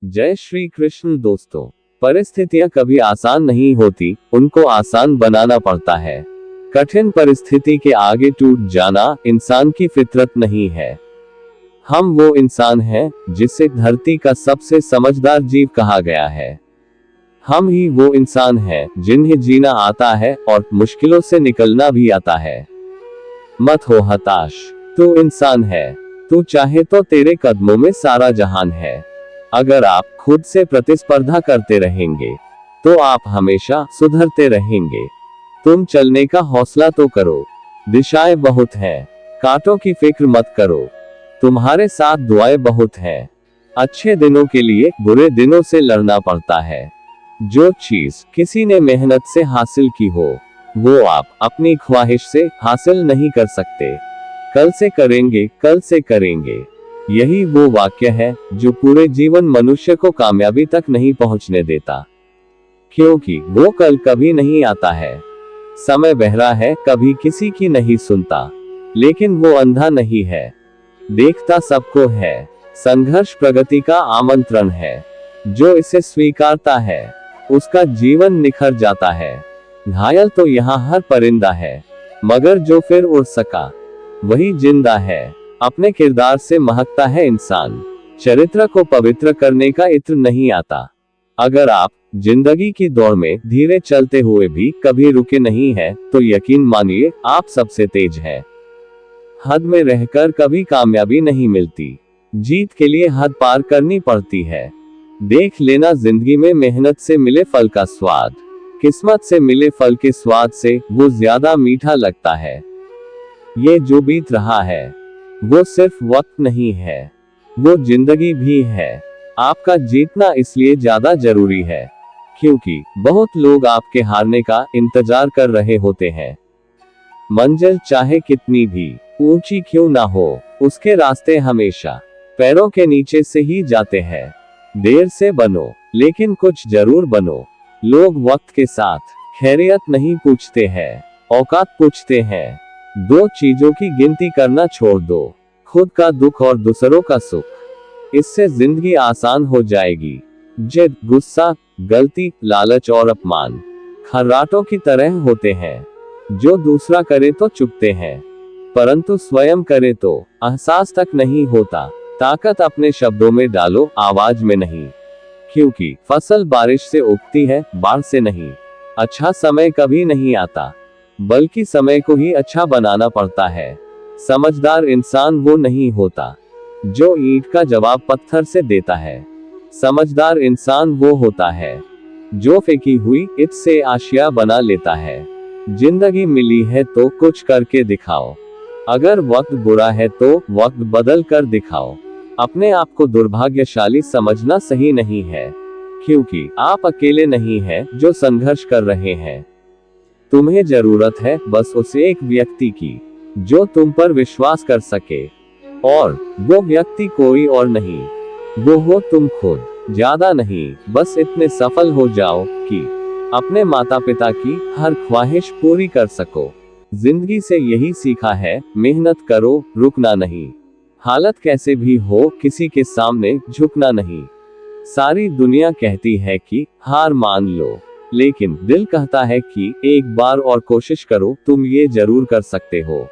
जय श्री कृष्ण दोस्तों। परिस्थितियां कभी आसान नहीं होती, उनको आसान बनाना पड़ता है। कठिन परिस्थिति के आगे टूट जाना इंसान की फितरत नहीं है। हम वो इंसान हैं जिसे धरती का सबसे समझदार जीव कहा गया है। हम ही वो इंसान हैं जिन्हें जीना आता है और मुश्किलों से निकलना भी आता है। मत हो हताश, तू इंसान है। तू चाहे तो तेरे कदमों में सारा जहान है। अगर आप खुद से प्रतिस्पर्धा करते रहेंगे तो आप हमेशा सुधरते रहेंगे। तुम चलने का हौसला तो करो, दिशाएं बहुत हैं, कांटों की फिक्र मत करो। तुम्हारे साथ दुआएं बहुत हैं। अच्छे दिनों के लिए बुरे दिनों से लड़ना पड़ता है। जो चीज किसी ने मेहनत से हासिल की हो, वो आप अपनी ख्वाहिश से हासिल नहीं कर सकते। कल से करेंगे, कल से करेंगे, यही वो वाक्य है जो पूरे जीवन मनुष्य को कामयाबी तक नहीं पहुंचने देता, क्योंकि वो कल कभी नहीं आता है। समय बहरा है, कभी किसी की नहीं सुनता, लेकिन वो अंधा नहीं है, देखता सबको है। संघर्ष प्रगति का आमंत्रण है, जो इसे स्वीकारता है उसका जीवन निखर जाता है। घायल तो यहाँ हर परिंदा है, मगर जो फिर उड़ सका वही जिंदा है। अपने किरदार से महकता है इंसान, चरित्र को पवित्र करने का इत्र नहीं आता। अगर आप जिंदगी की दौड़ में धीरे चलते हुए भी कभी रुके नहीं हैं, तो यकीन मानिए आप सबसे तेज हैं। हद में रहकर कभी कामयाबी नहीं मिलती, जीत के लिए हद पार करनी पड़ती है। देख लेना जिंदगी में मेहनत से मिले फल का स्वाद, किस्मत से मिले फल के स्वाद से वो ज्यादा मीठा लगता है। ये जो बीत रहा है वो सिर्फ वक्त नहीं है, वो जिंदगी भी है। आपका जीतना इसलिए ज्यादा जरूरी है क्योंकि बहुत लोग आपके हारने का इंतजार कर रहे होते हैं। मंजिल चाहे कितनी भी ऊंची क्यों ना हो, उसके रास्ते हमेशा पैरों के नीचे से ही जाते हैं। देर से बनो, लेकिन कुछ जरूर बनो। लोग वक्त के साथ खैरियत नहीं पूछते हैं, औकात पूछते हैं। दो चीजों की गिनती करना छोड़ दो, खुद का दुख और दूसरों का सुख। इससे जिंदगी आसान हो जाएगी। जिद, गुस्सा, गलती, लालच और अपमान खर्राटों की तरह होते हैं, जो दूसरा करे तो चुभते हैं, परंतु स्वयं करे तो एहसास तक नहीं होता। ताकत अपने शब्दों में डालो, आवाज में नहीं, क्योंकि फसल बारिश से उगती है, बाढ़ से नहीं। अच्छा समय कभी नहीं आता, बल्कि समय को ही अच्छा बनाना पड़ता है। समझदार इंसान वो नहीं होता जो ईंट का जवाब पत्थर से देता है। समझदार इंसान वो होता है जो फेंकी हुई ईंट से आशिया बना लेता है। जिंदगी मिली है तो कुछ करके दिखाओ। अगर वक्त बुरा है तो वक्त बदल कर दिखाओ। अपने आप को दुर्भाग्यशाली समझना सही नहीं है, क्योंकि आप अकेले नहीं हैं जो संघर्ष कर रहे हैं। तुम्हें जरूरत है बस उस एक व्यक्ति की जो तुम पर विश्वास कर सके, और वो व्यक्ति कोई और नहीं, वो हो तुम खुद। ज्यादा नहीं, बस इतने सफल हो जाओ कि अपने माता पिता की हर ख्वाहिश पूरी कर सको। जिंदगी से यही सीखा है, मेहनत करो, रुकना नहीं। हालत कैसे भी हो, किसी के सामने झुकना नहीं। सारी दुनिया कहती है कि हार मान लो, लेकिन दिल कहता है कि एक बार और कोशिश करो, तुम ये जरूर कर सकते हो।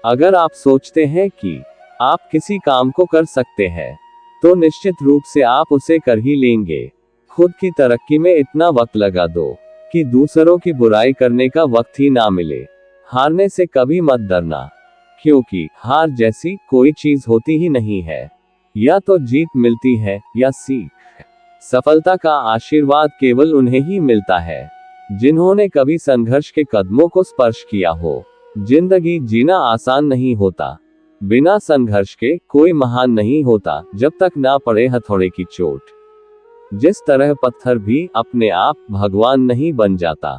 अगर आप सोचते हैं कि आप किसी काम को कर सकते हैं, तो निश्चित रूप से आप उसे कर ही लेंगे। खुद की तरक्की में इतना वक्त लगा दो कि दूसरों की बुराई करने का वक्त ही ना मिले। हारने से कभी मत डरना, क्योंकि हार जैसी कोई चीज होती ही नहीं है। या तो जीत मिलती है या सीख। सफलता का आशीर्वाद केवल उन्हें ही मिलता है जिन्होंने कभी संघर्ष के कदमों को स्पर्श किया हो। जिंदगी जीना आसान नहीं होता, बिना संघर्ष के कोई महान नहीं होता जब तक ना पड़े हथौड़े की चोट। जिस तरह पत्थर भी अपने आप भगवान नहीं बन जाता।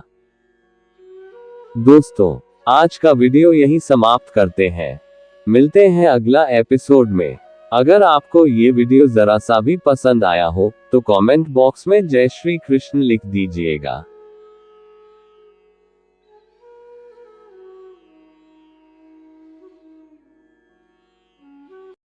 दोस्तों, आज का वीडियो यही समाप्त करते हैं। मिलते हैं अगला एपिसोड में। अगर आपको ये वीडियो जरा सा भी पसंद आया हो तो कमेंट बॉक्स में जय श्री कृष्ण लिख दीजिएगा।